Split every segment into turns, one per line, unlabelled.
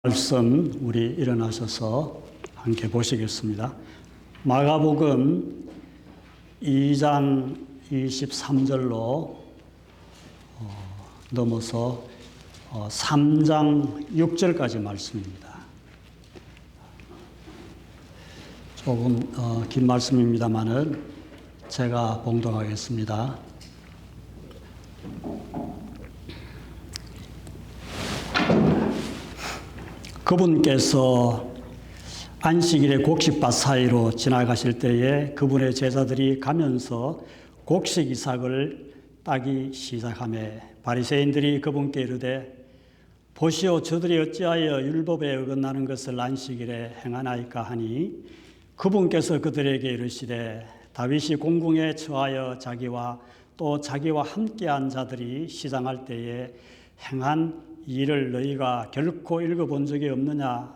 말씀 우리 일어나셔서 함께 보시겠습니다. 마가복음 2장 23절로 넘어서 3장 6절까지 말씀입니다. 조금 긴 말씀입니다만은 제가 봉독하겠습니다. 그분께서 안식일의 곡식밭 사이로 지나가실 때에 그분의 제자들이 가면서 곡식 이삭을 따기 시작하매 바리새인들이 그분께 이르되 보시오 저들이 어찌하여 율법에 어긋나는 것을 안식일에 행하나이까 하니 그분께서 그들에게 이르시되 다윗이 공궁에 처하여 자기와 또 자기와 함께한 자들이 시장할 때에 행한 일을 너희가 결코 읽어본 적이 없느냐?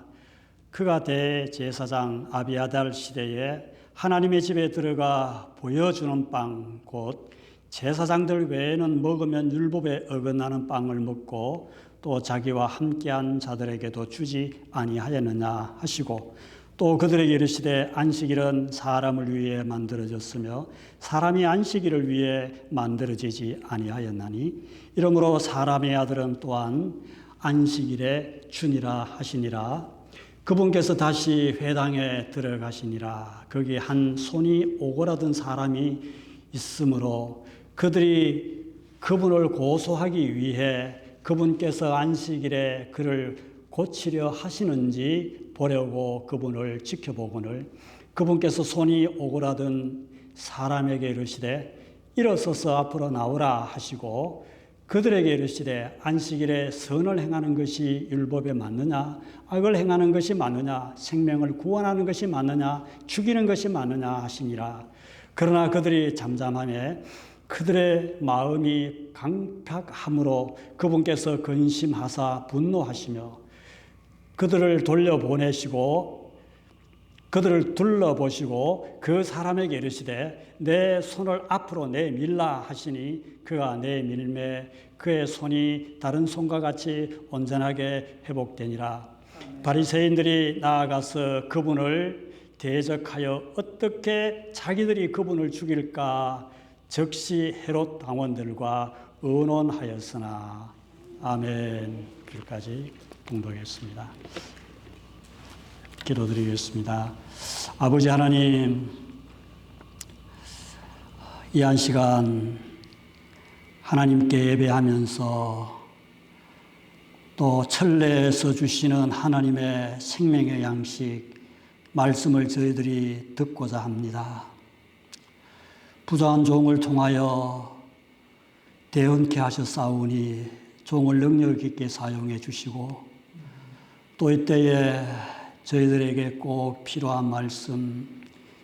그가 대제사장 아비아달 시대에 하나님의 집에 들어가 보여주는 빵 곧 제사장들 외에는 먹으면 율법에 어긋나는 빵을 먹고 또 자기와 함께한 자들에게도 주지 아니하였느냐 하시고 또 그들에게 이르시되 안식일은 사람을 위해 만들어졌으며 사람이 안식일을 위해 만들어지지 아니하였나니 이러므로 사람의 아들은 또한 안식일의 주니라 하시니라. 그분께서 다시 회당에 들어가시니라. 거기 한 손이 오그라든 사람이 있으므로 그들이 그분을 고소하기 위해 그분께서 안식일에 그를 고치려 하시는지 보려고 그분을 지켜보거늘 그분께서 손이 오그라든 사람에게 이르시되 일어서서 앞으로 나오라 하시고 그들에게 이르시되 안식일에 선을 행하는 것이 율법에 맞느냐 악을 행하는 것이 맞느냐 생명을 구원하는 것이 맞느냐 죽이는 것이 맞느냐 하시니라. 그러나 그들이 잠잠하매 그들의 마음이 강팍함으로 그분께서 근심하사 분노하시며 그들을 돌려보내시고 그들을 둘러보시고 그 사람에게 이르시되 내 손을 앞으로 내밀라 하시니 그가 내밀매 그의 손이 다른 손과 같이 온전하게 회복되니라. 바리새인들이 나아가서 그분을 대적하여 어떻게 자기들이 그분을 죽일까 즉시 헤롯 당원들과 의논하였으나 아멘. 여기까지 봉독했습니다. 기도드리겠습니다. 아버지 하나님, 이 한 시간 하나님께 예배하면서 또 철내에서 주시는 하나님의 생명의 양식 말씀을 저희들이 듣고자 합니다. 부자한 종을 통하여 대언케 하셨사오니 종을 능력 있게 사용해 주시고 또 이때에 저희들에게 꼭 필요한 말씀,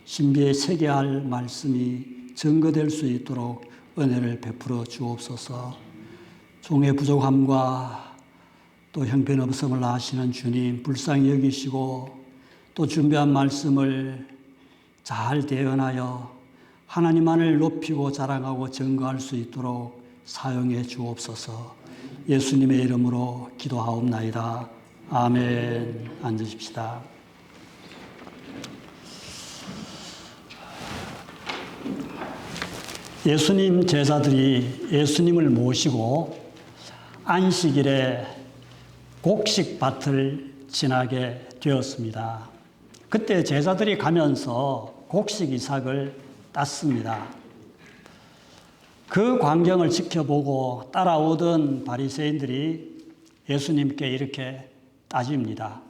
신비에 새겨야 할 말씀이 증거될 수 있도록 은혜를 베풀어 주옵소서. 종의 부족함과 또 형편없음을 아시는 주님 불쌍히 여기시고 또 준비한 말씀을 잘 대언하여 하나님만을 높이고 자랑하고 증거할 수 있도록 사용해 주옵소서. 예수님의 이름으로 기도하옵나이다. 아멘. 앉으십시다. 예수님 제자들이 예수님을 모시고 안식일에 곡식밭을 지나게 되었습니다. 그때 제자들이 가면서 곡식 이삭을 땄습니다. 그 광경을 지켜보고 따라오던 바리새인들이 예수님께 이렇게 따집니다.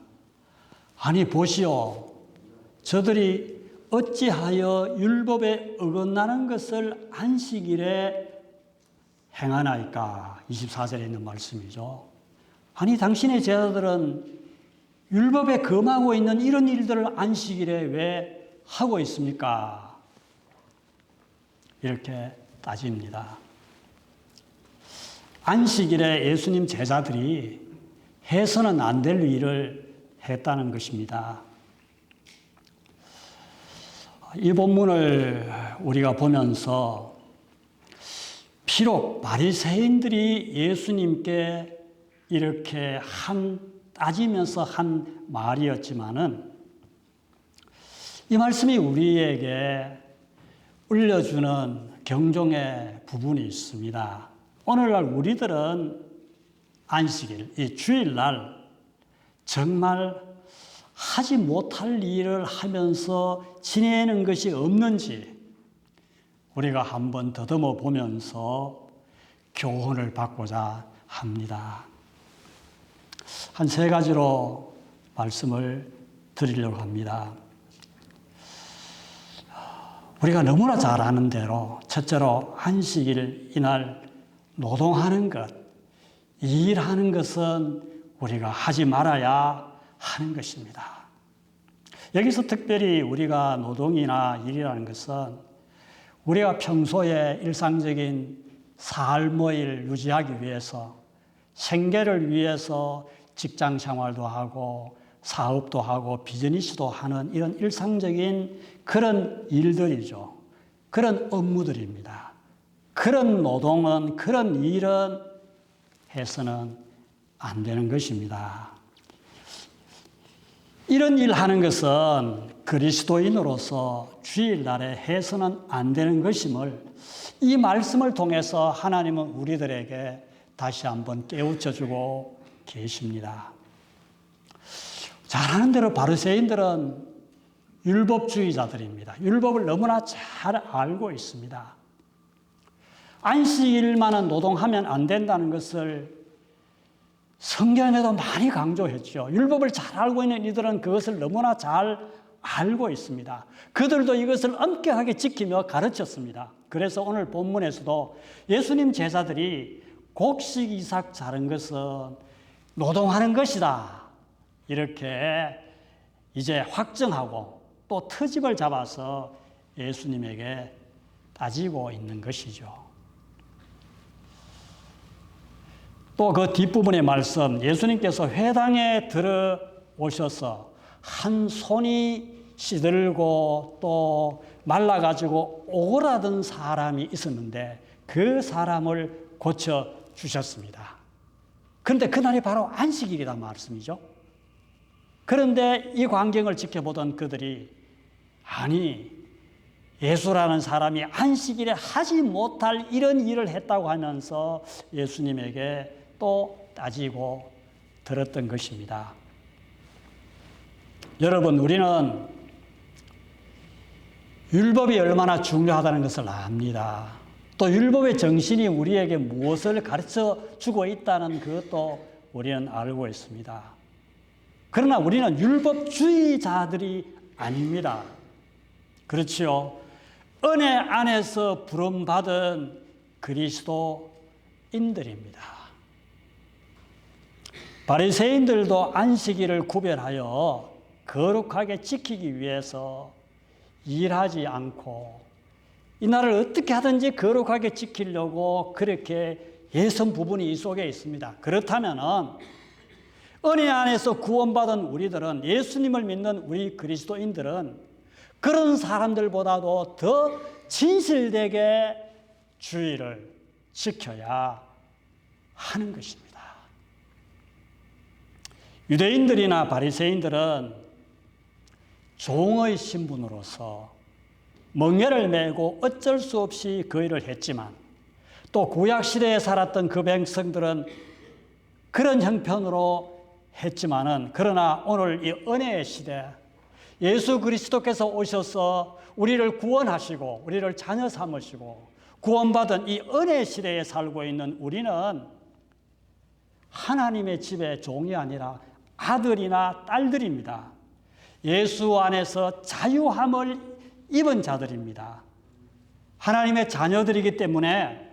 아니 보시오. 저들이 어찌하여 율법에 어긋나는 것을 안식일에 행하나이까? 24절에 있는 말씀이죠. 아니 당신의 제자들은 율법에 금하고 있는 이런 일들을 안식일에 왜 하고 있습니까? 이렇게 따집니다. 안식일에 예수님 제자들이 해서는 안 될 일을 했다는 것입니다. 이 본문을 우리가 보면서 비록 바리새인들이 예수님께 이렇게 한 따지면서 한 말이었지만은 이 말씀이 우리에게 울려주는 경종의 부분이 있습니다. 오늘날 우리들은 안식일, 이 주일날 정말 하지 못할 일을 하면서 지내는 것이 없는지 우리가 한번 더듬어 보면서 교훈을 받고자 합니다. 한 세 가지로 말씀을 드리려고 합니다. 우리가 너무나 잘 아는 대로 첫째로 안식일 이날 노동하는 것, 일하는 것은 우리가 하지 말아야 하는 것입니다. 여기서 특별히 우리가 노동이나 일이라는 것은 우리가 평소에 일상적인 삶을 유지하기 위해서 생계를 위해서 직장 생활도 하고 사업도 하고 비즈니스도 하는 이런 일상적인 그런 일들이죠. 그런 업무들입니다. 그런 노동은, 그런 일은 해서는 안 되는 것입니다. 이런 일 하는 것은 그리스도인으로서 주일날에 해서는 안 되는 것임을 이 말씀을 통해서 하나님은 우리들에게 다시 한번 깨우쳐 주고 계십니다. 잘 아는 대로 바리새인들은 율법주의자들입니다. 율법을 너무나 잘 알고 있습니다. 안식일만은 노동하면 안 된다는 것을 성경에도 많이 강조했죠. 율법을 잘 알고 있는 이들은 그것을 너무나 잘 알고 있습니다. 그들도 이것을 엄격하게 지키며 가르쳤습니다. 그래서 오늘 본문에서도 예수님 제자들이 곡식 이삭 자른 것은 노동하는 것이다. 이렇게 이제 확정하고 또 트집을 잡아서 예수님에게 따지고 있는 것이죠. 또 그 뒷부분의 말씀, 예수님께서 회당에 들어오셔서 한 손이 시들고 또 말라가지고 오그라든 사람이 있었는데 그 사람을 고쳐주셨습니다. 그런데 그날이 바로 안식일이란 말씀이죠. 그런데 이 광경을 지켜보던 그들이 아니 예수라는 사람이 안식일에 하지 못할 이런 일을 했다고 하면서 예수님에게 또 따지고 들었던 것입니다. 여러분, 우리는 율법이 얼마나 중요하다는 것을 압니다. 또 율법의 정신이 우리에게 무엇을 가르쳐 주고 있다는 그것도 우리는 알고 있습니다. 그러나 우리는 율법주의자들이 아닙니다. 그렇지요. 은혜 안에서 부름받은 그리스도인들입니다. 바리새인들도 안식일을 구별하여 거룩하게 지키기 위해서 일하지 않고 이 날을 어떻게 하든지 거룩하게 지키려고 그렇게 애선 부분이 이 속에 있습니다. 그렇다면 은혜 안에서 구원받은 우리들은, 예수님을 믿는 우리 그리스도인들은 그런 사람들보다도 더 진실되게 주의를 지켜야 하는 것입니다. 유대인들이나 바리새인들은 종의 신분으로서 멍에를 메고 어쩔 수 없이 그 일을 했지만, 또 구약시대에 살았던 그 백성들은 그런 형편으로 했지만은, 그러나 오늘 이 은혜의 시대, 예수 그리스도께서 오셔서 우리를 구원하시고 우리를 자녀 삼으시고 구원받은 이 은혜 시대에 살고 있는 우리는 하나님의 집의 종이 아니라 아들이나 딸들입니다. 예수 안에서 자유함을 입은 자들입니다. 하나님의 자녀들이기 때문에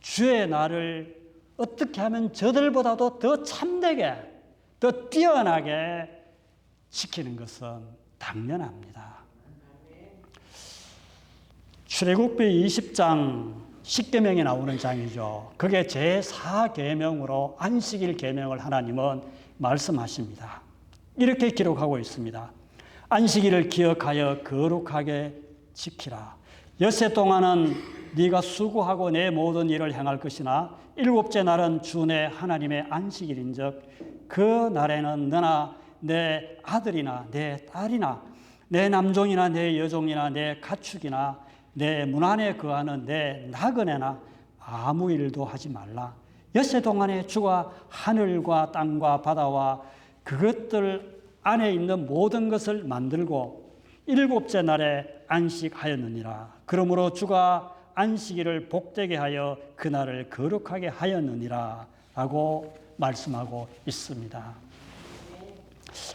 주의 날을 어떻게 하면 저들보다도 더 참되게, 더 뛰어나게 지키는 것은 당연합니다. 출애굽기 20장 10계명에 나오는 장이죠. 그게 제4계명으로 안식일 계명을 하나님은 말씀하십니다. 이렇게 기록하고 있습니다. 안식일을 기억하여 거룩하게 지키라. 엿새 동안은 네가 수고하고 내 모든 일을 행할 것이나 일곱째 날은 주 내 하나님의 안식일인즉 그 날에는 너나 내 아들이나 내 딸이나 내 남종이나 내 여종이나 내 가축이나 내 문 안에 거하는 내 나그네나 아무 일도 하지 말라. 엿새 동안에 주가 하늘과 땅과 바다와 그것들 안에 있는 모든 것을 만들고 일곱째 날에 안식하였느니라. 그러므로 주가 안식일을 복되게 하여 그날을 거룩하게 하였느니라 라고 말씀하고 있습니다.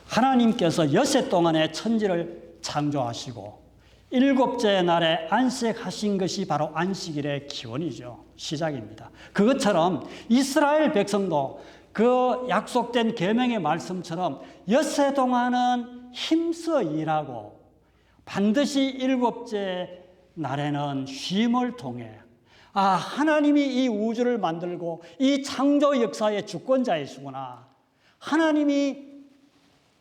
하나님께서 엿새 동안에 천지를 창조하시고 일곱째 날에 안식하신 것이 바로 안식일의 기원이죠. 시작입니다. 그것처럼 이스라엘 백성도 그 약속된 계명의 말씀처럼 엿새 동안은 힘써 일하고 반드시 일곱째 날에는 쉼을 통해 하나님이 이 우주를 만들고 이 창조 역사의 주권자이시구나, 하나님이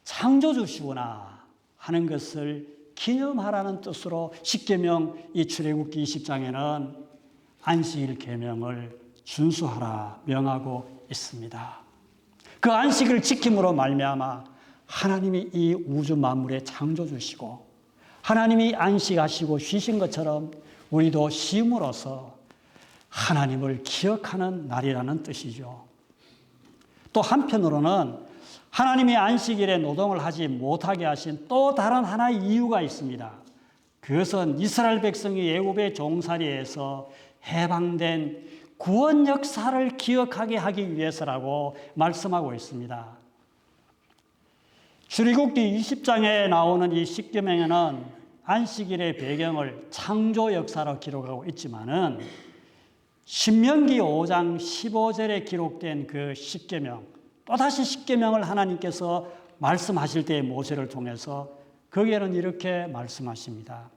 창조주시구나 하는 것을 기념하라는 뜻으로 십계명 이 출애굽기 20장에는 안식일 계명을 준수하라 명하고 있습니다. 그 안식을 지킴으로 말미암아 하나님이 이 우주 만물의 창조주시고 하나님이 안식하시고 쉬신 것처럼 우리도 쉼으로써 하나님을 기억하는 날이라는 뜻이죠. 또 한편으로는 하나님이 안식일에 노동을 하지 못하게 하신 또 다른 하나의 이유가 있습니다. 그것은 이스라엘 백성이 애굽의 종살이에서 해방된 구원 역사를 기억하게 하기 위해서라고 말씀하고 있습니다. 출애굽기 20장에 나오는 이 십계명에는 안식일의 배경을 창조 역사로 기록하고 있지만은 신명기 5장 15절에 기록된 그 십계명, 또다시 십계명을 하나님께서 말씀하실 때의 모세를 통해서 거기에는 이렇게 말씀하십니다.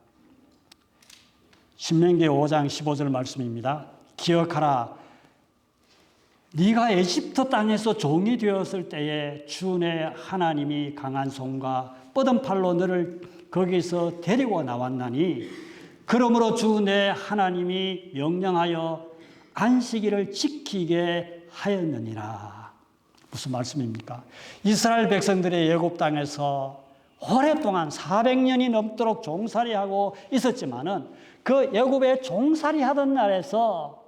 신명기 5장 15절 말씀입니다. 기억하라. 네가 에집트 땅에서 종이 되었을 때에 주 내 하나님이 강한 손과 뻗은 팔로 너를 거기서 데리고 나왔나니 그러므로 주 내 하나님이 명령하여 안식일을 지키게 하였느니라. 무슨 말씀입니까? 이스라엘 백성들의 애굽 땅에서 오랫동안 400년이 넘도록 종살이하고 있었지만은 그 애굽에 종살이하던 날에서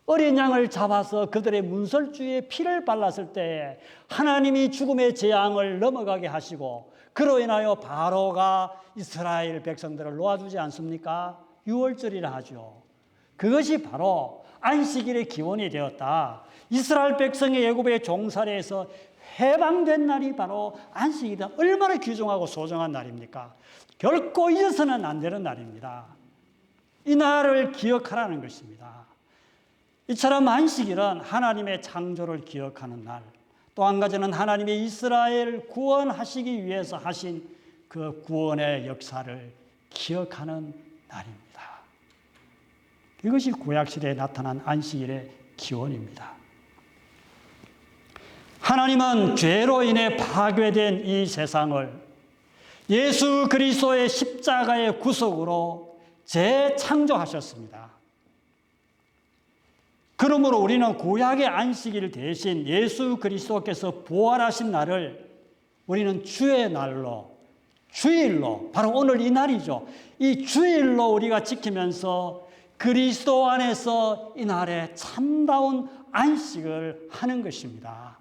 어린 양을 잡아서 그들의 문설주에 피를 발랐을 때 하나님이 죽음의 재앙을 넘어가게 하시고 그로 인하여 바로가 이스라엘 백성들을 놓아주지 않습니까? 유월절이라 하죠. 그것이 바로 안식일의 기원이 되었다. 이스라엘 백성이 애굽의 종살이에서 해방된 날이 바로 안식이다. 얼마나 귀중하고 소중한 날입니까? 결코 잊어서는 안 되는 날입니다. 이 날을 기억하라는 것입니다. 이처럼 안식일은 하나님의 창조를 기억하는 날, 또 한 가지는 하나님의 이스라엘 구원하시기 위해서 하신 그 구원의 역사를 기억하는 날입니다. 이것이 구약시대에 나타난 안식일의 기원입니다. 하나님은 죄로 인해 파괴된 이 세상을 예수 그리스도의 십자가의 구속으로 재창조하셨습니다. 그러므로 우리는 구약의 안식일 대신 예수 그리스도께서 부활하신 날을 우리는 주의 날로, 주일로, 바로 오늘 이 날이죠. 이 주일로 우리가 지키면서 그리스도 안에서 이 날에 참다운 안식을 하는 것입니다.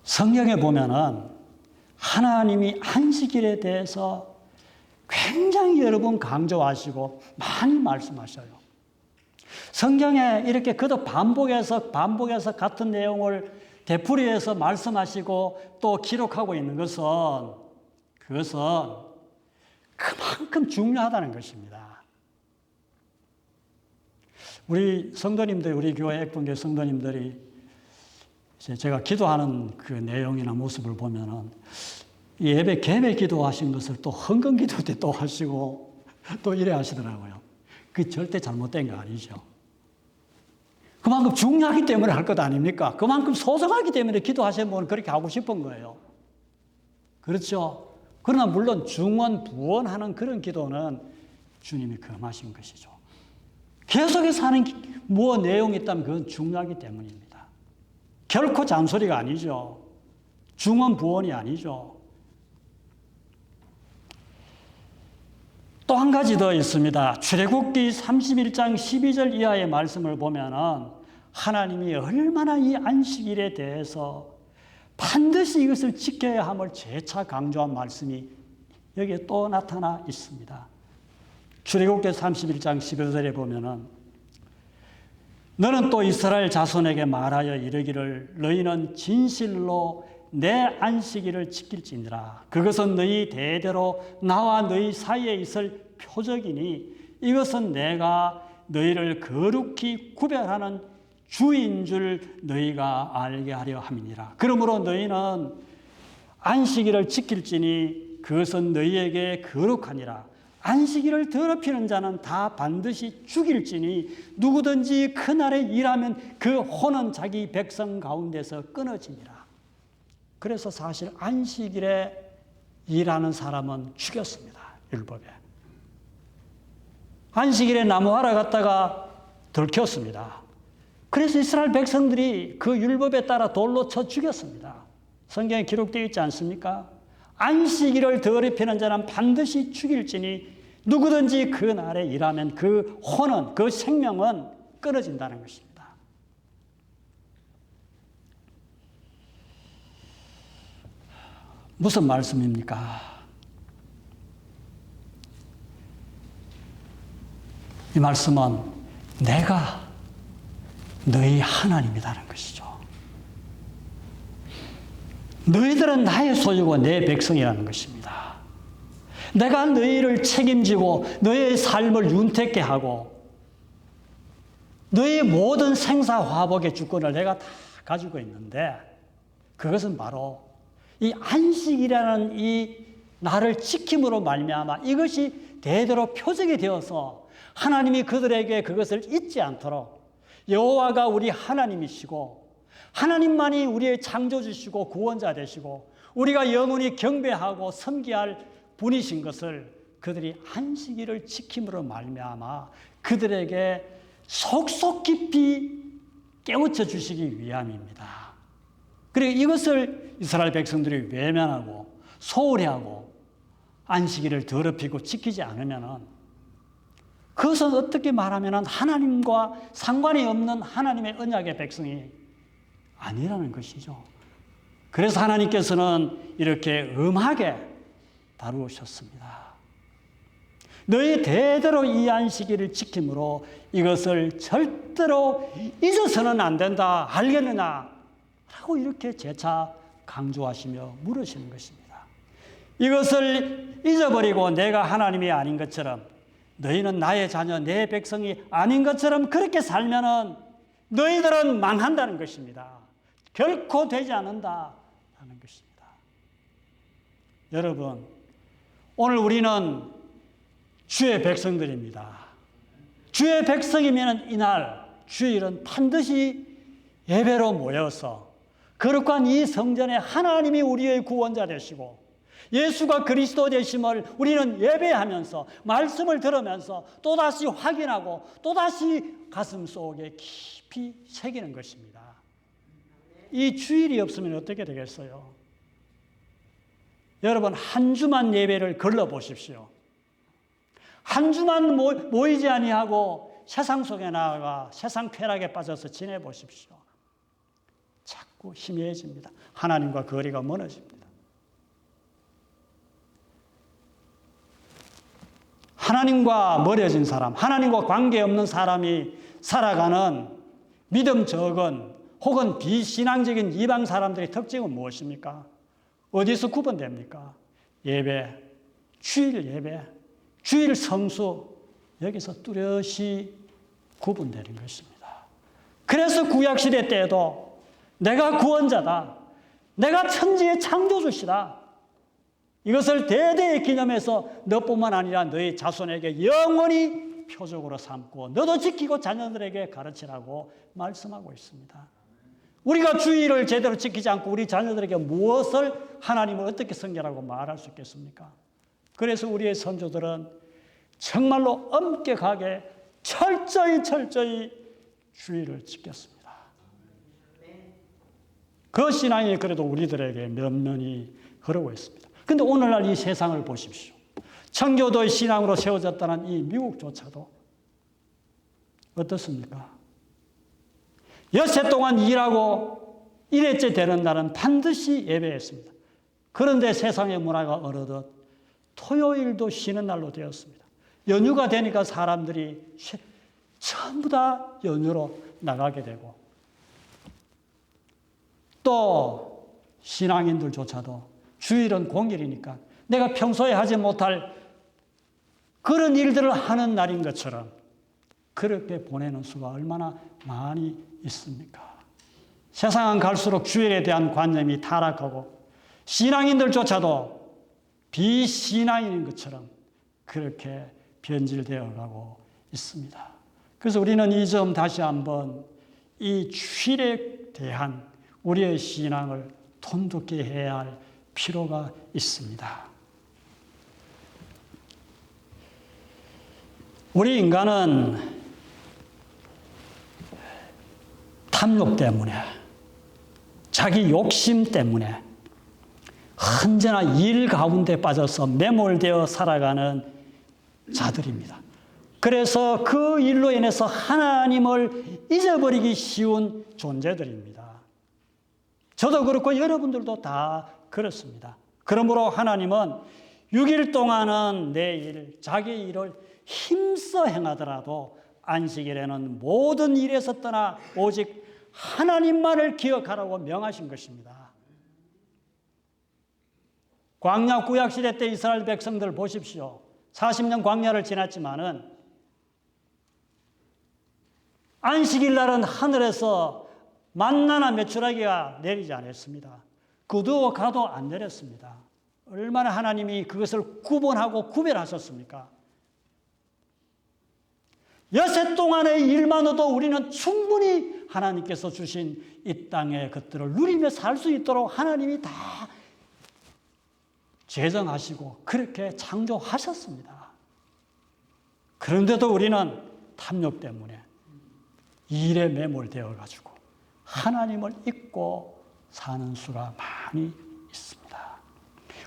성경에 보면은 하나님이 안식일에 대해서 굉장히 여러 번 강조하시고 많이 말씀하셔요. 성경에 이렇게 그도 반복해서 같은 내용을 되풀이해서 말씀하시고 또 기록하고 있는 것은 그것은 그만큼 중요하다는 것입니다. 우리 성도님들, 우리 교회 액분교 성도님들이 제가 기도하는 그 내용이나 모습을 보면은 예배 개배 기도하신 것을 또 헌금 기도 때 또 하시고 또 이래 하시더라고요. 그게 절대 잘못된 거 아니죠. 그만큼 중요하기 때문에 할 것 아닙니까? 그만큼 소중하기 때문에 기도하시는 분은 그렇게 하고 싶은 거예요. 그렇죠? 그러나 물론 중원, 부원하는 그런 기도는 주님이 금하신 것이죠. 계속해서 하는 뭐 내용이 있다면 그건 중요하기 때문입니다. 결코 잔소리가 아니죠. 중언부언이 아니죠. 또 한 가지 더 있습니다. 출애굽기 31장 12절 이하의 말씀을 보면은 하나님이 얼마나 이 안식일에 대해서 반드시 이것을 지켜야 함을 재차 강조한 말씀이 여기에 또 나타나 있습니다. 출애굽기 31장 12절에 보면은 너는 또 이스라엘 자손에게 말하여 이르기를 너희는 진실로 내 안식일을 지킬지니라. 그것은 너희 대대로 나와 너희 사이에 있을 표적이니 이것은 내가 너희를 거룩히 구별하는 주인 줄 너희가 알게 하려 함이니라. 그러므로 너희는 안식일을 지킬지니 그것은 너희에게 거룩하니라. 안식일을 더럽히는 자는 다 반드시 죽일지니 누구든지 그날에 일하면 그 혼은 자기 백성 가운데서 끊어지니라. 그래서 사실 안식일에 일하는 사람은 죽였습니다. 율법에. 안식일에 나무하러 갔다가 들켰습니다. 그래서 이스라엘 백성들이 그 율법에 따라 돌로 쳐 죽였습니다. 성경에 기록되어 있지 않습니까? 안식일을 더럽히는 자는 반드시 죽일지니 누구든지 그 날에 일하면 그 혼은, 그 생명은 끊어진다는 것입니다. 무슨 말씀입니까? 이 말씀은 내가 너희 하나님이라는 것이죠. 너희들은 나의 소유고 내 백성이라는 것입니다. 내가 너희를 책임지고 너희의 삶을 윤택케 하고 너희의 모든 생사화복의 주권을 내가 다 가지고 있는데 그것은 바로 이 안식이라는 이 나를 지킴으로 말미암아 이것이 대대로 표적이 되어서 하나님이 그들에게 그것을 잊지 않도록 여호와가 우리 하나님이시고 하나님만이 우리의 창조주시고 구원자 되시고 우리가 영원히 경배하고 섬기할 분이신 것을 그들이 안식일을 지킴으로 말미암아 그들에게 속속 깊이 깨우쳐 주시기 위함입니다. 그리고 이것을 이스라엘 백성들이 외면하고 소홀히 하고 안식일을 더럽히고 지키지 않으면 그것은 어떻게 말하면 하나님과 상관이 없는 하나님의 언약의 백성이 아니라는 것이죠. 그래서 하나님께서는 이렇게 엄하게 다루셨습니다. 너희 대대로 이 안식일을 지킴으로 이것을 절대로 잊어서는 안 된다. 알겠느냐? 라고 이렇게 재차 강조하시며 물으시는 것입니다. 이것을 잊어버리고 내가 하나님이 아닌 것처럼 너희는 나의 자녀, 내 백성이 아닌 것처럼 그렇게 살면은 너희들은 망한다는 것입니다. 결코 되지 않는다라는 것입니다. 여러분, 오늘 우리는 주의 백성들입니다. 주의 백성이면 이날 주일은 반드시 예배로 모여서 거룩한 이 성전에 하나님이 우리의 구원자 되시고 예수가 그리스도 되심을 우리는 예배하면서 말씀을 들으면서 또다시 확인하고 또다시 가슴 속에 깊이 새기는 것입니다. 이 주일이 없으면 어떻게 되겠어요? 여러분 한 주만 예배를 걸러보십시오. 한 주만 모이지 아니하고 세상 속에 나아가 세상 쾌락에 빠져서 지내보십시오. 자꾸 희미해집니다. 하나님과 거리가 멀어집니다. 하나님과 멀어진 사람, 하나님과 관계없는 사람이 살아가는 믿음 적은 혹은 비신앙적인 이방 사람들의 특징은 무엇입니까? 어디서 구분됩니까? 예배, 주일 예배, 주일 성수, 여기서 뚜렷이 구분되는 것입니다. 그래서 구약시대 때에도 내가 구원자다, 내가 천지의 창조주시다, 이것을 대대의 기념해서 너뿐만 아니라 너희 자손에게 영원히 표적으로 삼고 너도 지키고 자녀들에게 가르치라고 말씀하고 있습니다. 우리가 주일을 제대로 지키지 않고 우리 자녀들에게 무엇을 하나님을 어떻게 섬기라고 말할 수 있겠습니까? 그래서 우리의 선조들은 정말로 엄격하게 철저히 주의를 지켰습니다. 그 신앙이 그래도 우리들에게 면면히 흐르고 있습니다. 그런데 오늘날 이 세상을 보십시오. 청교도의 신앙으로 세워졌다는 이 미국조차도 어떻습니까? 엿새 동안 일하고 일회째 되는 날은 반드시 예배했습니다. 그런데 세상의 문화가 어느덧 토요일도 쉬는 날로 되었습니다. 연휴가 되니까 사람들이 전부 다 연휴로 나가게 되고, 또 신앙인들조차도 주일은 공휴일이니까 내가 평소에 하지 못할 그런 일들을 하는 날인 것처럼 그렇게 보내는 수가 얼마나 많이 있습니까? 세상은 갈수록 주일에 대한 관념이 타락하고 신앙인들조차도 비신앙인인 것처럼 그렇게 변질되어 가고 있습니다. 그래서 우리는 이 점 다시 한번 이 주일에 대한 우리의 신앙을 돈독히 해야 할 필요가 있습니다. 우리 인간은 탐욕 때문에, 자기 욕심 때문에 언제나 일 가운데 빠져서 매몰되어 살아가는 자들입니다. 그래서 그 일로 인해서 하나님을 잊어버리기 쉬운 존재들입니다. 저도 그렇고 여러분들도 다 그렇습니다. 그러므로 하나님은 6일 동안은 내 일, 자기 일을 힘써 행하더라도 안식일에는 모든 일에서 떠나 오직 하나님만을 기억하라고 명하신 것입니다. 광야 구약시대 때 이스라엘 백성들 보십시오. 40년 광야를 지났지만은 안식일 날은 하늘에서 만나나 메추라기가 내리지 않았습니다. 그도 가도 안 내렸습니다. 얼마나 하나님이 그것을 구분하고 구별하셨습니까? 엿새 동안의 일만으로도 우리는 충분히 하나님께서 주신 이 땅의 것들을 누리며 살 수 있도록 하나님이 다 제정하시고 그렇게 창조하셨습니다. 그런데도 우리는 탐욕 때문에 일에 매몰되어 가지고 하나님을 잊고 사는 수가 많이 있습니다.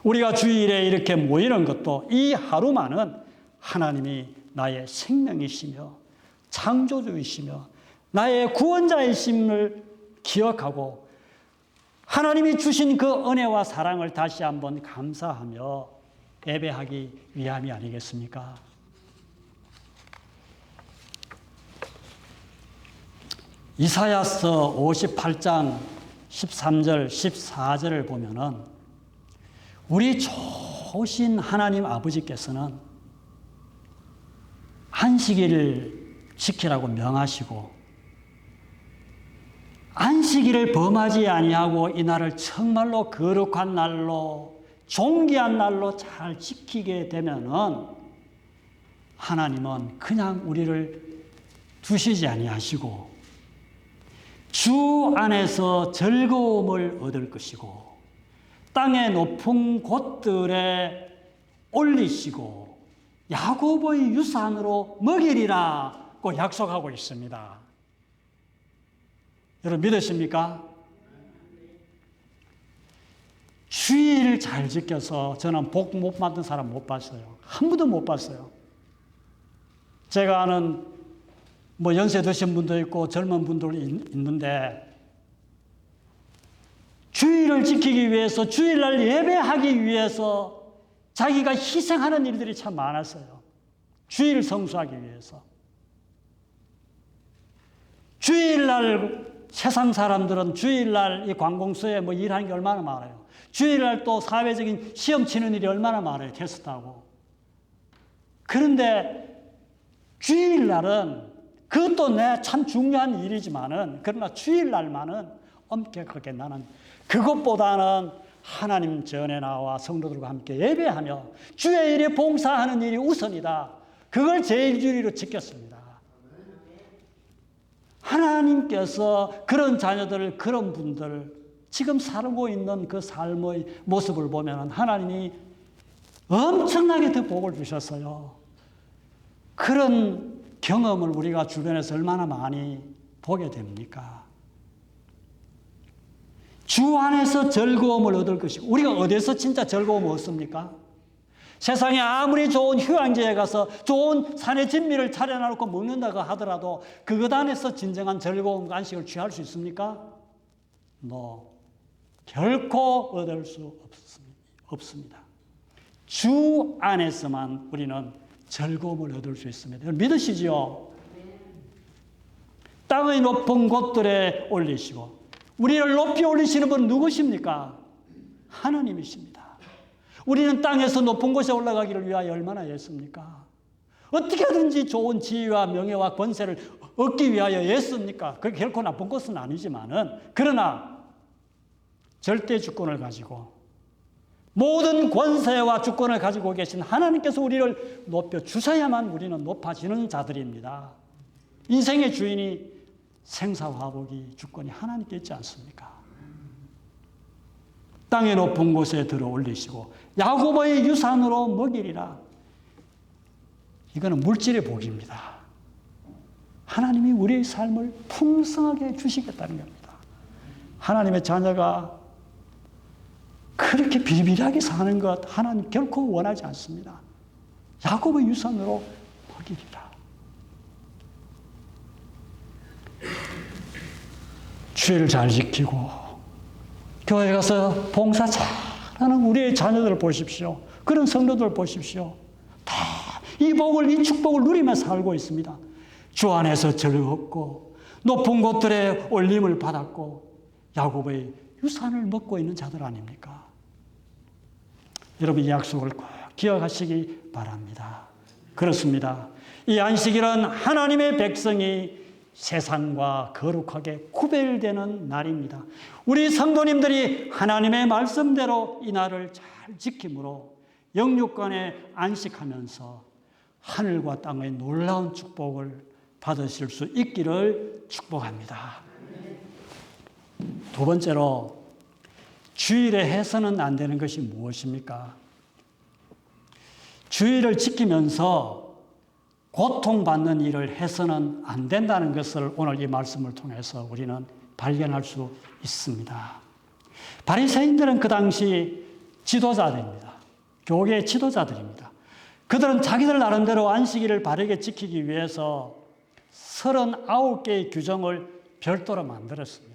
우리가 주일에 이렇게 모이는 것도 이 하루만은 하나님이 나의 생명이시며 창조주이시며 나의 구원자이심을 기억하고 하나님이 주신 그 은혜와 사랑을 다시 한번 감사하며 예배하기 위함이 아니겠습니까? 이사야서 58장 13절 14절을 보면은 우리 좋으신 하나님 아버지께서는 안식일을 지키라고 명하시고 안식일을 범하지 아니하고 이 날을 정말로 거룩한 날로 존귀한 날로 잘 지키게 되면은 하나님은 그냥 우리를 두시지 아니하시고 주 안에서 즐거움을 얻을 것이고 땅의 높은 곳들에 올리시고 야곱의 유산으로 먹이리라고 약속하고 있습니다. 여러분 믿으십니까? 주일을 잘 지켜서 저는 복 못 받은 사람 못 봤어요. 한 번도 못 봤어요. 제가 아는 연세 드신 분도 있고 젊은 분도 있는데 주일을 지키기 위해서 주일날 예배하기 위해서 자기가 희생하는 일들이 참 많았어요. 주일 성수하기 위해서. 주일날 세상 사람들은 주일날 이 관공서에 일하는 게 얼마나 많아요. 주일날 또 사회적인 시험 치는 일이 얼마나 많아요. 테스트하고. 그런데 주일날은 그것도 참 중요한 일이지만은 그러나 주일날만은 엄격하게 나는 그것보다는 하나님 전에 나와 성도들과 함께 예배하며 주의 일에 봉사하는 일이 우선이다. 그걸 제일주의로 지켰습니다. 하나님께서 그런 자녀들, 그런 분들 지금 살고 있는 그 삶의 모습을 보면 하나님이 엄청나게 더 복을 주셨어요. 그런 경험을 우리가 주변에서 얼마나 많이 보게 됩니까? 주 안에서 즐거움을 얻을 것이고, 우리가 어디서 진짜 즐거움을 얻습니까? 세상에 아무리 좋은 휴양지에 가서 좋은 산의 진미를 차려놓고 먹는다고 하더라도 그것 안에서 진정한 즐거움, 안식을 취할 수 있습니까? 결코 얻을 수 없습니다. 주 안에서만 우리는 즐거움을 얻을 수 있습니다. 믿으시지요? 땅의 높은 곳들에 올리시고 우리를 높이 올리시는 분은 누구십니까? 하나님이십니다. 우리는 땅에서 높은 곳에 올라가기를 위하여 얼마나 애씁니까? 어떻게든지 좋은 지위와 명예와 권세를 얻기 위하여 애씁니까? 그게 결코 나쁜 것은 아니지만은, 그러나 절대 주권을 가지고 모든 권세와 주권을 가지고 계신 하나님께서 우리를 높여 주셔야만 우리는 높아지는 자들입니다. 인생의 주인이 생사화복이 주권이 하나님께 있지 않습니까? 땅의 높은 곳에 들어 올리시고 야고보의 유산으로 먹이리라. 이거는 물질의 복입니다. 하나님이 우리의 삶을 풍성하게 주시겠다는 겁니다. 하나님의 자녀가 그렇게 비밀하게 사는 것 하나님 결코 원하지 않습니다. 야고보의 유산으로 먹이리라. 주의를 잘 지키고 교회 가서 봉사 잘하는 우리의 자녀들을 보십시오. 그런 성도들 보십시오. 다 이 복을, 이 축복을 누리며 살고 있습니다. 주 안에서 즐겁고 높은 곳들에 올림을 받았고 야고보의 유산을 먹고 있는 자들 아닙니까? 여러분 이 약속을 꼭 기억하시기 바랍니다. 그렇습니다. 이 안식일은 하나님의 백성이 세상과 거룩하게 구별되는 날입니다. 우리 성도님들이 하나님의 말씀대로 이 날을 잘 지킴으로 영육간에 안식하면서 하늘과 땅의 놀라운 축복을 받으실 수 있기를 축복합니다. 두 번째로 주일에 해서는 안 되는 것이 무엇입니까? 주일을 지키면서 고통받는 일을 해서는 안 된다는 것을 오늘 이 말씀을 통해서 우리는 발견할 수 있습니다. 바리새인들은 그 당시 지도자들입니다. 교계의 지도자들입니다. 그들은 자기들 나름대로 안식일을 바르게 지키기 위해서 39개의 규정을 별도로 만들었습니다.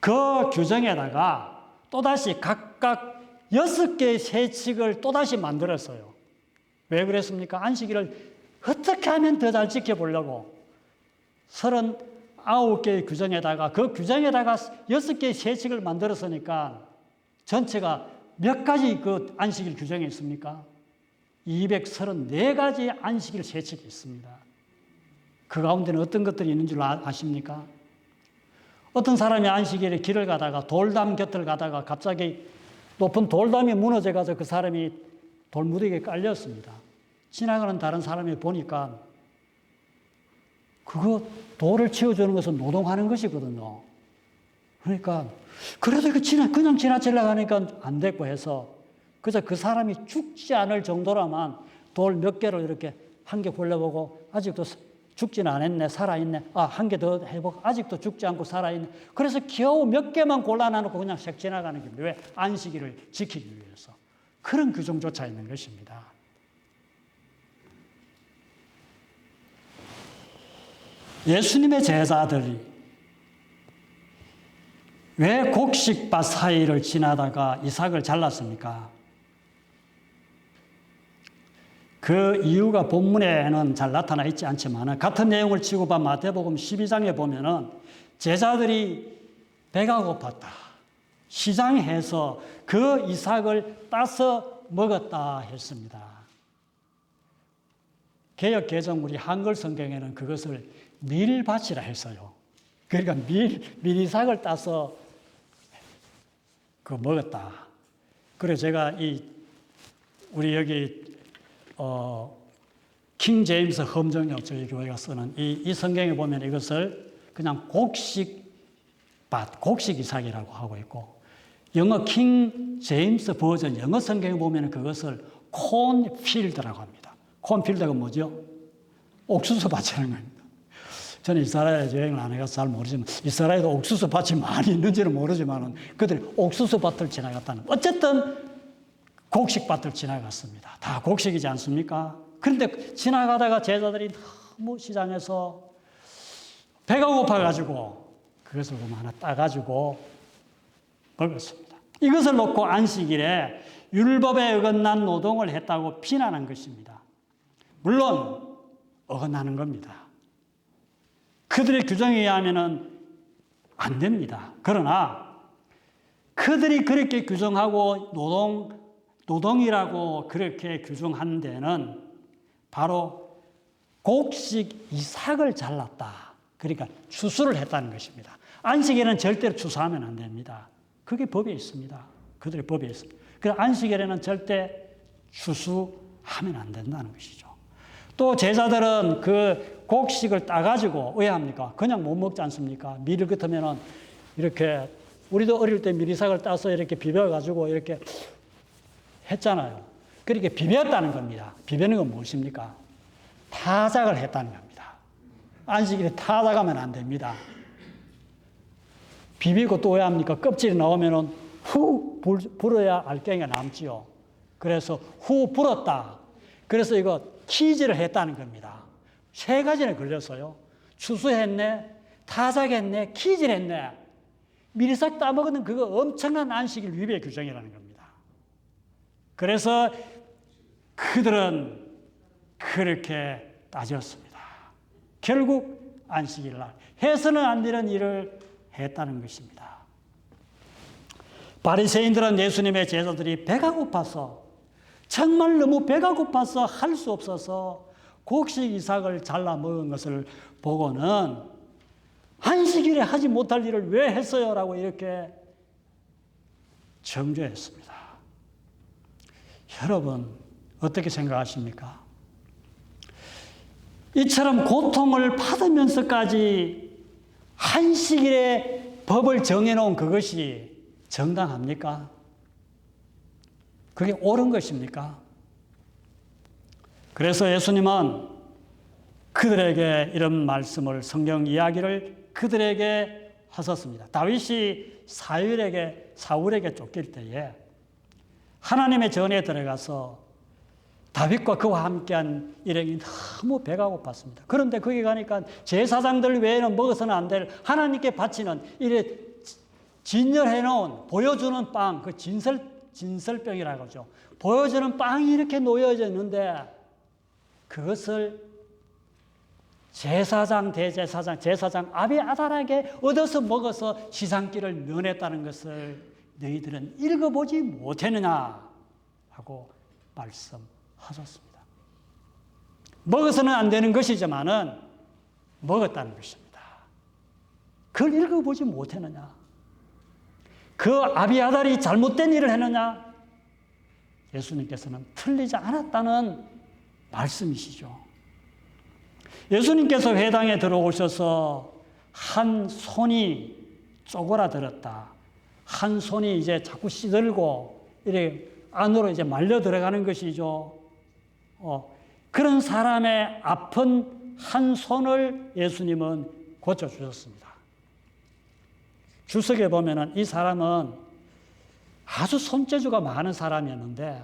그 규정에다가 또다시 각각 6개의 세칙을 또다시 만들었어요. 왜 그랬습니까? 안식일을 어떻게 하면 더 잘 지켜보려고 39개의 규정에다가 그 규정에다가 6개의 세칙을 만들었으니까 전체가 몇 가지 그 안식일 규정이 있습니까? 234가지 안식일 세칙이 있습니다. 그 가운데는 어떤 것들이 있는 줄 아십니까? 어떤 사람이 안식일에 길을 가다가 돌담 곁을 가다가 갑자기 높은 돌담이 무너져가지고 그 사람이 돌무더기에 깔렸습니다. 지나가는 다른 사람이 보니까 그거 돌을 치워주는 것은 노동하는 것이거든요. 그러니까 그래도 이거 그냥 지나치려고 하니까 안 됐고 해서 그저 그 사람이 죽지 않을 정도로만 돌 몇 개를 이렇게 한 개 골라보고 아직도 죽지는 않았네, 살아있네. 한 개 더 해보고 아직도 죽지 않고 살아있네. 그래서 겨우 몇 개만 골라놔놓고 그냥 색 지나가는 겁니다. 왜? 안식일을 지키기 위해서. 그런 규정조차 있는 것입니다. 예수님의 제자들이 왜 곡식밭 사이를 지나다가 이삭을 잘랐습니까? 그 이유가 본문에는 잘 나타나 있지 않지만 같은 내용을 치고봐 마태복음 12장에 보면은 제자들이 배가 고팠다. 시장에서 그 이삭을 따서 먹었다 했습니다. 개역 개정 우리 한글 성경에는 그것을 밀밭이라 했어요. 그러니까 밀이삭을 따서 먹었다. 그래서 제가 우리 여기 킹 제임스 험정역 저희 교회가 쓰는 이 성경에 보면 이것을 그냥 곡식 이삭이라고 하고 있고 영어 킹 제임스 버전 영어 성경에 보면 그것을 콘필드라고 합니다. 콘필드가 뭐죠? 옥수수 밭이라는 겁니다. 저는 이스라엘에 여행을 안 해서 잘 모르지만 이스라엘에도 옥수수 밭이 많이 있는지는 모르지만 그들이 옥수수 밭을 지나갔다는, 어쨌든 곡식 밭을 지나갔습니다. 다 곡식이지 않습니까? 그런데 지나가다가 제자들이 너무 시장에서 배가 고파가지고 그것을 좀 하나 따가지고 먹었습니다. 이것을 놓고 안식일에 율법에 어긋난 노동을 했다고 비난한 것입니다. 물론 어긋나는 겁니다. 그들의 규정에 의하면 안 됩니다. 그러나 그들이 그렇게 규정하고 노동이라고 그렇게 규정한 데는 바로 곡식 이삭을 잘랐다. 그러니까 추수를 했다는 것입니다. 안식일에는 절대로 추수하면 안 됩니다. 그게 법에 있습니다. 그들의 법에 있습니다. 그래서 안식일에는 절대 추수하면 안 된다는 것이죠. 또 제자들은 그 곡식을 따가지고 왜 합니까? 그냥 못 먹지 않습니까? 밀 같으면은 이렇게, 우리도 어릴 때 밀이삭을 따서 이렇게 비벼가지고 이렇게 했잖아요. 그렇게 비볐다는 겁니다. 비비는 건 무엇입니까? 타작을 했다는 겁니다. 안식일에 타작하면 안 됩니다. 비비고 또 왜 합니까? 껍질이 나오면은 후 불어야 알갱이가 남지요. 그래서 후 불었다. 그래서 이거 키즈를 했다는 겁니다. 세 가지나 걸렸어요. 추수했네, 타작했네, 키즈를 했네. 밀이삭 따먹는 그거 엄청난 안식일 위배 규정이라는 겁니다. 그래서 그들은 그렇게 따졌습니다. 결국 안식일 날 해서는 안 되는 일을 했다는 것입니다. 바리새인들은 예수님의 제자들이 배가 고파서, 정말 너무 배가 고파서 할 수 없어서 곡식 이삭을 잘라 먹은 것을 보고는 안식일에 하지 못할 일을 왜 했어요? 라고 이렇게 정죄했습니다. 여러분 어떻게 생각하십니까? 이처럼 고통을 받으면서까지 안식일에 법을 정해놓은 그것이 정당합니까? 그게 옳은 것입니까? 그래서 예수님은 그들에게 이런 말씀을, 성경 이야기를 그들에게 하셨습니다. 다윗이 사울에게 쫓길 때에 하나님의 전에 들어가서 다윗과 그와 함께한 일행이 너무 배가 고팠습니다. 그런데 거기 가니까 제사장들 외에는 먹어서는 안 될 하나님께 바치는 이래 진열해놓은 보여주는 빵, 그 진설병이라고 하죠. 보여주는 빵이 이렇게 놓여져 있는데 그것을 제사장 아비아달에게 얻어서 먹어서 지상길을 면했다는 것을 너희들은 읽어보지 못했느냐 하고 말씀하셨습니다. 먹어서는 안 되는 것이지만은 먹었다는 것입니다. 그걸 읽어보지 못했느냐? 그 아비아달이 잘못된 일을 했느냐? 예수님께서는 틀리지 않았다는 말씀이시죠. 예수님께서 회당에 들어오셔서 한 손이 쪼그라들었다. 한 손이 이제 자꾸 시들고 이렇게 안으로 이제 말려 들어가는 것이죠. 그런 사람의 아픈 한 손을 예수님은 고쳐주셨습니다. 주석에 보면은 이 사람은 아주 손재주가 많은 사람이었는데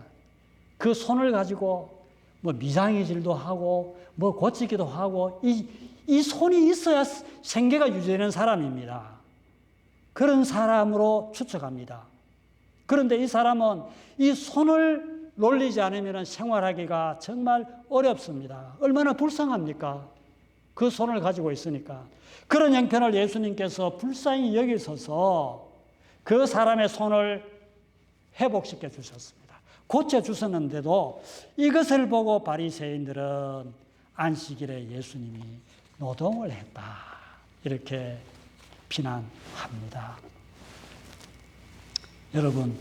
그 손을 가지고 뭐 미장이질도 하고 뭐 고치기도 하고 이 손이 있어야 생계가 유지되는 사람입니다. 그런 사람으로 추측합니다. 그런데 이 사람은 이 손을 놀리지 않으면 생활하기가 정말 어렵습니다. 얼마나 불쌍합니까? 그 손을 가지고 있으니까. 그런 형편을 예수님께서 불쌍히 여기셔서 그 사람의 손을 회복시켜 주셨습니다. 고쳐주셨는데도 이것을 보고 바리새인들은 안식일에 예수님이 노동을 했다. 이렇게 비난합니다. 여러분,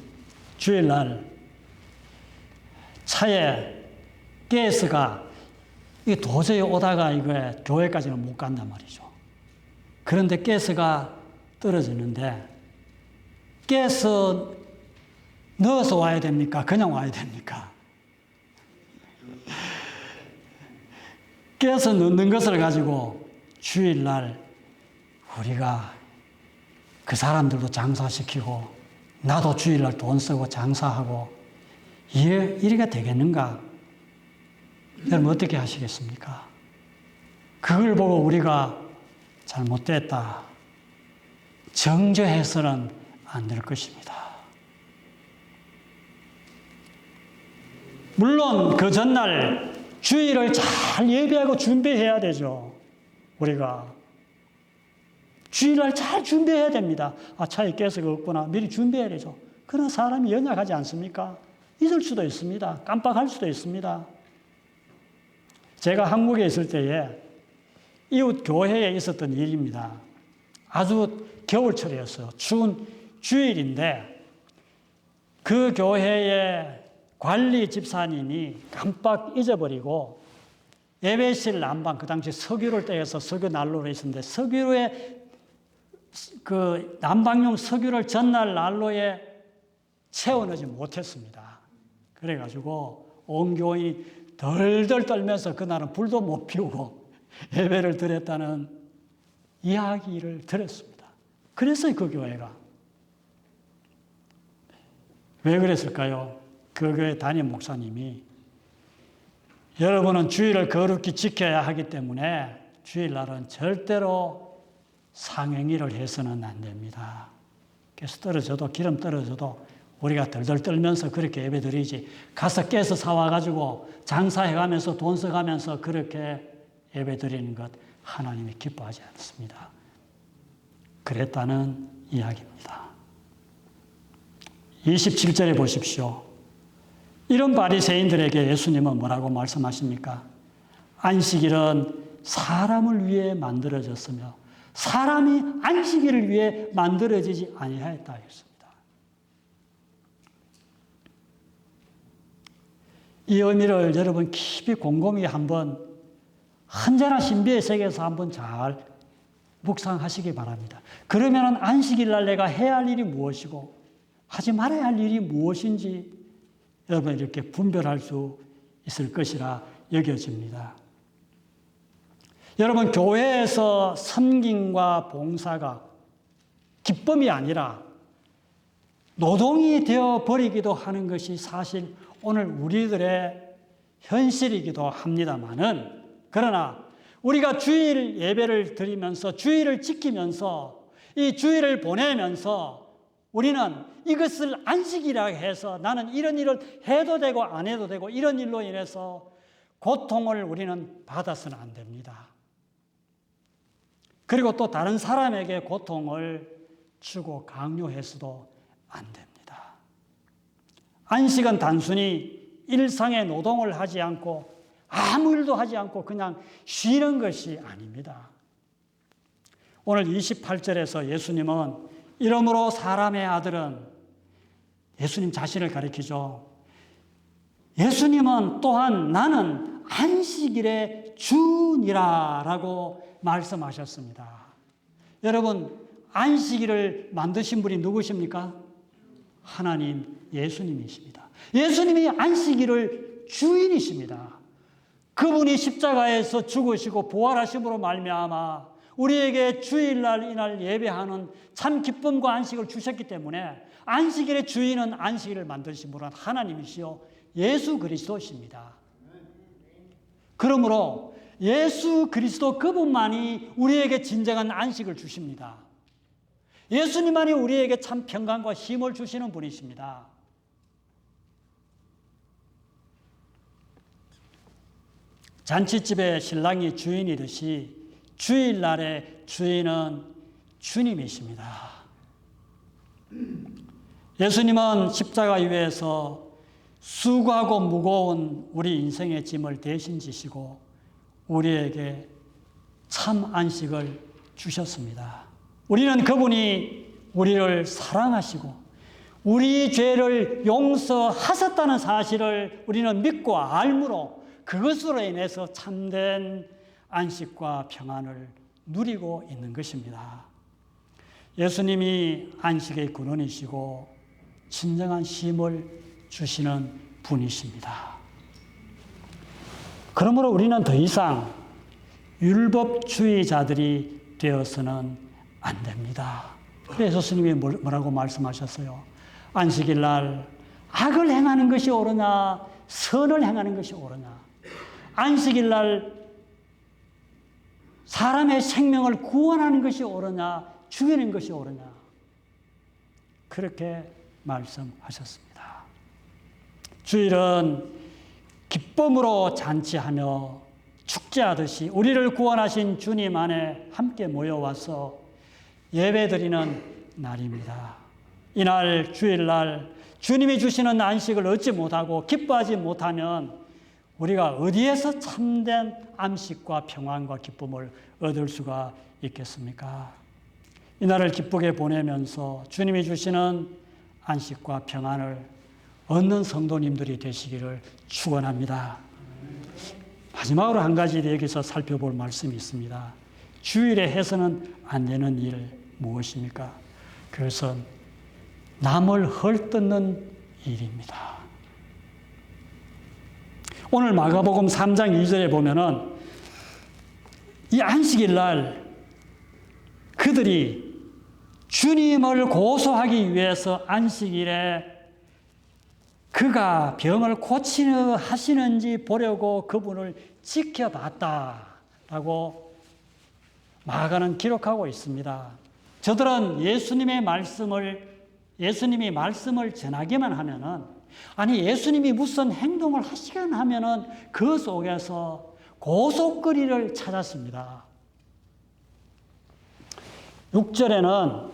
주일날 차에 가스가 이게 도저히 오다가 이거 교회까지는 못 간단 말이죠. 그런데 가스가 떨어지는데 가스 넣어서 와야 됩니까? 그냥 와야 됩니까? 깨서 넣는 것을 가지고 주일날 우리가 그 사람들도 장사시키고 나도 주일날 돈 쓰고 장사하고 이래가 되겠는가? 여러분 어떻게 하시겠습니까? 그걸 보고 우리가 잘못됐다 정죄해서는 안 될 것입니다. 물론 그 전날 주일을 잘 예배하고 준비해야 되죠. 우리가 주일날 잘 준비해야 됩니다. 차에 가스가 없구나. 미리 준비해야 되죠. 그러나 사람이 연약하지 않습니까? 잊을 수도 있습니다. 깜빡할 수도 있습니다. 제가 한국에 있을 때에 이웃 교회에 있었던 일입니다. 아주 겨울철이었어요. 추운 주일인데 그 교회의 관리 집사님이 깜빡 잊어버리고 예배실 난방, 그 당시 석유를 떼어서 석유 난로로 있었는데 석유에 그 난방용 석유를 전날 난로에 채워넣지 못했습니다. 그래가지고 온 교인이 덜덜 떨면서 그날은 불도 못 피우고 예배를 드렸다는 이야기를 들었습니다. 그랬어요, 그 교회가. 왜 그랬을까요? 그 교회 담임 목사님이 여러분은 주일을 거룩히 지켜야 하기 때문에 주일날은 절대로 상행위를 해서는 안 됩니다. 그래서 떨어져도 기름 떨어져도 우리가 덜덜 떨면서 그렇게 예배 드리지 가서 깨서 사와가지고 장사해가면서 돈 써가면서 그렇게 예배 드리는 것 하나님이 기뻐하지 않습니다. 그랬다는 이야기입니다. 27절에 보십시오. 이런 바리새인들에게 예수님은 뭐라고 말씀하십니까? 안식일은 사람을 위해 만들어졌으며 사람이 안식일을 위해 만들어지지 아니하였다 했습니다. 이 의미를 여러분 깊이 곰곰이 한번 언제나 신비의 세계에서 한번 잘 묵상하시기 바랍니다. 그러면 안식일 날 내가 해야 할 일이 무엇이고 하지 말아야 할 일이 무엇인지 여러분 이렇게 분별할 수 있을 것이라 여겨집니다. 여러분 교회에서 섬김과 봉사가 기쁨이 아니라 노동이 되어 버리기도 하는 것이 사실 오늘 우리들의 현실이기도 합니다마는 그러나 우리가 주일 예배를 드리면서 주일을 지키면서 이 주일을 보내면서 우리는 이것을 안식이라 해서 나는 이런 일을 해도 되고 안 해도 되고 이런 일로 인해서 고통을 우리는 받아서는 안 됩니다. 그리고 또 다른 사람에게 고통을 주고 강요해서도 안 됩니다. 안식은 단순히 일상의 노동을 하지 않고 아무 일도 하지 않고 그냥 쉬는 것이 아닙니다. 오늘 28절에서 예수님은 이러므로 사람의 아들은 예수님 자신을 가리키죠. 예수님은 또한 나는 안식일의 주니라라고 말씀하셨습니다. 여러분 안식일을 만드신 분이 누구십니까? 하나님 예수님이십니다. 예수님이 안식일을 주인이십니다. 그분이 십자가에서 죽으시고 부활하심으로 말미암아 우리에게 주일날 이날 예배하는 참 기쁨과 안식을 주셨기 때문에 안식일의 주인은 안식일을 만드신 분은 하나님이시요 예수 그리스도십니다. 그러므로 예수 그리스도 그분만이 우리에게 진정한 안식을 주십니다. 예수님만이 우리에게 참 평강과 힘을 주시는 분이십니다. 잔치집에 신랑이 주인이듯이 주일날의 주인은 주님이십니다. 예수님은 십자가 위에서 수고하고 무거운 우리 인생의 짐을 대신 지시고 우리에게 참 안식을 주셨습니다. 우리는 그분이 우리를 사랑하시고 우리 죄를 용서하셨다는 사실을 우리는 믿고 알므로 그것으로 인해서 참된 안식과 평안을 누리고 있는 것입니다. 예수님이 안식의 근원이시고 진정한 힘을 주시는 분이십니다. 그러므로 우리는 더 이상 율법주의자들이 되어서는 안 됩니다. 그래서 스님이 뭐라고 말씀하셨어요? 안식일 날 악을 행하는 것이 옳으냐, 선을 행하는 것이 옳으냐. 안식일 날 사람의 생명을 구원하는 것이 옳으냐, 죽이는 것이 옳으냐. 그렇게 말씀하셨습니다. 주일은 기쁨으로 잔치하며 축제하듯이 우리를 구원하신 주님 안에 함께 모여와서 예배드리는 날입니다. 이날 주일날 주님이 주시는 안식을 얻지 못하고 기뻐하지 못하면 우리가 어디에서 참된 안식과 평안과 기쁨을 얻을 수가 있겠습니까? 이날을 기쁘게 보내면서 주님이 주시는 안식과 평안을 얻는 성도님들이 되시기를 축원합니다. 마지막으로 한 가지 여기서 살펴볼 말씀이 있습니다. 주일에 해서는 안 되는 일 무엇입니까? 그것은 남을 헐뜯는 일입니다. 오늘 마가복음 3장 2절에 보면은 이 안식일 날 그들이 주님을 고소하기 위해서 안식일에 그가 병을 고치시는지 보려고 그분을 지켜봤다라고 마가는 기록하고 있습니다. 저들은 예수님이 말씀을 전하기만 하면은, 아니 예수님이 무슨 행동을 하시거나 하면은 그 속에서 고속거리를 찾았습니다. 6절에는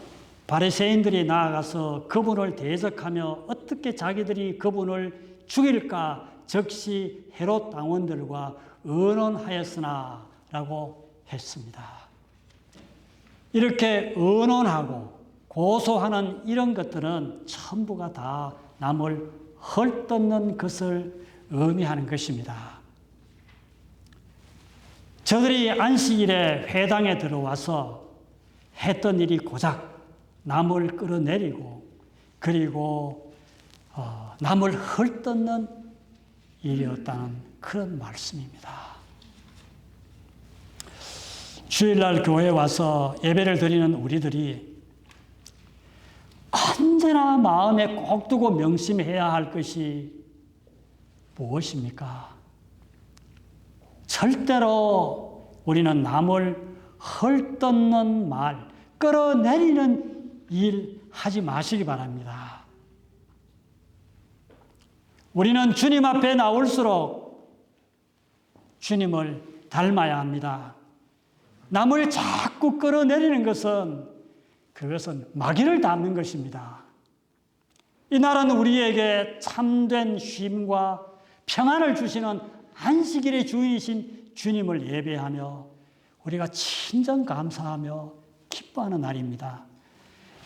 바리새인들이 나아가서 그분을 대적하며 어떻게 자기들이 그분을 죽일까 즉시 헤롯 당원들과 의논하였으나 라고 했습니다. 이렇게 의논하고 고소하는 이런 것들은 전부가 다 남을 헐뜯는 것을 의미하는 것입니다. 저들이 안식일에 회당에 들어와서 했던 일이 고작 남을 끌어내리고 그리고 남을 헐뜯는 일이었다는 그런 말씀입니다. 주일날 교회에 와서 예배를 드리는 우리들이 언제나 마음에 꼭 두고 명심해야 할 것이 무엇입니까? 절대로 우리는 남을 헐뜯는 말, 끌어내리는 일 하지 마시기 바랍니다. 우리는 주님 앞에 나올수록 주님을 닮아야 합니다. 남을 자꾸 끌어내리는 그것은 마귀를 닮는 것입니다. 이날은 우리에게 참된 쉼과 평안을 주시는 안식일의 주인이신 주님을 예배하며 우리가 친정 감사하며 기뻐하는 날입니다.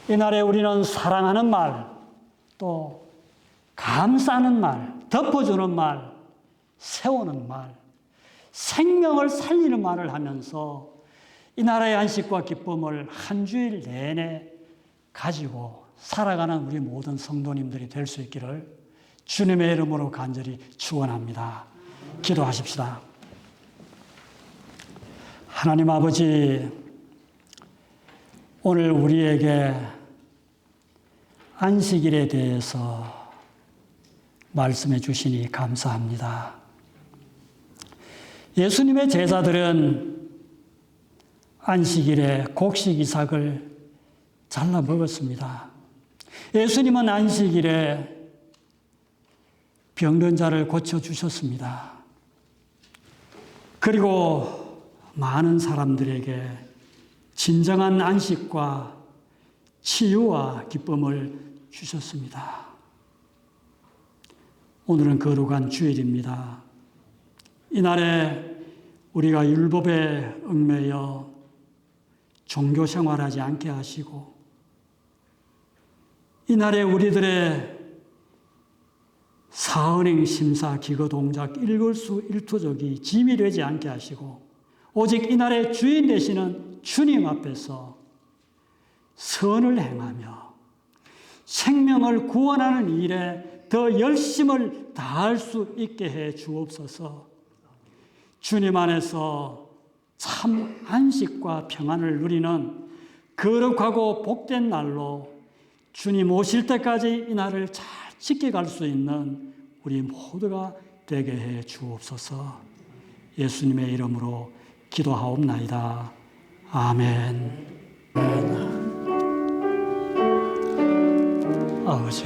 이날에 우리는 사랑하는 말, 또 감싸는 말, 덮어주는 말, 세우는 말, 생명을 살리는 말을 하면서 이 나라의 안식과 기쁨을 한 주일 내내 가지고 살아가는 우리 모든 성도님들이 될 수 있기를 주님의 이름으로 간절히 축원합니다. 기도하십시다. 하나님 아버지, 오늘 우리에게 안식일에 대해서 말씀해 주시니 감사합니다. 예수님의 제자들은 안식일에 곡식 이삭을 잘라 먹었습니다. 예수님은 안식일에 병든 자를 고쳐주셨습니다. 그리고 많은 사람들에게 진정한 안식과 치유와 기쁨을 주셨습니다. 오늘은 거룩한 주일입니다. 이날에 우리가 율법에 얽매여 종교 생활하지 않게 하시고 이날에 우리들의 사언행 심사 기거 동작 일거수 일투족이 짐이 되지 않게 하시고 오직 이날의 주인 되시는 주님 앞에서 선을 행하며 생명을 구원하는 일에 더 열심을 다할 수 있게 해 주옵소서. 주님 안에서 참 안식과 평안을 누리는 거룩하고 복된 날로 주님 오실 때까지 이 날을 잘 지켜갈 수 있는 우리 모두가 되게 해 주옵소서. 예수님의 이름으로 기도하옵나이다. 아멘. 아버지,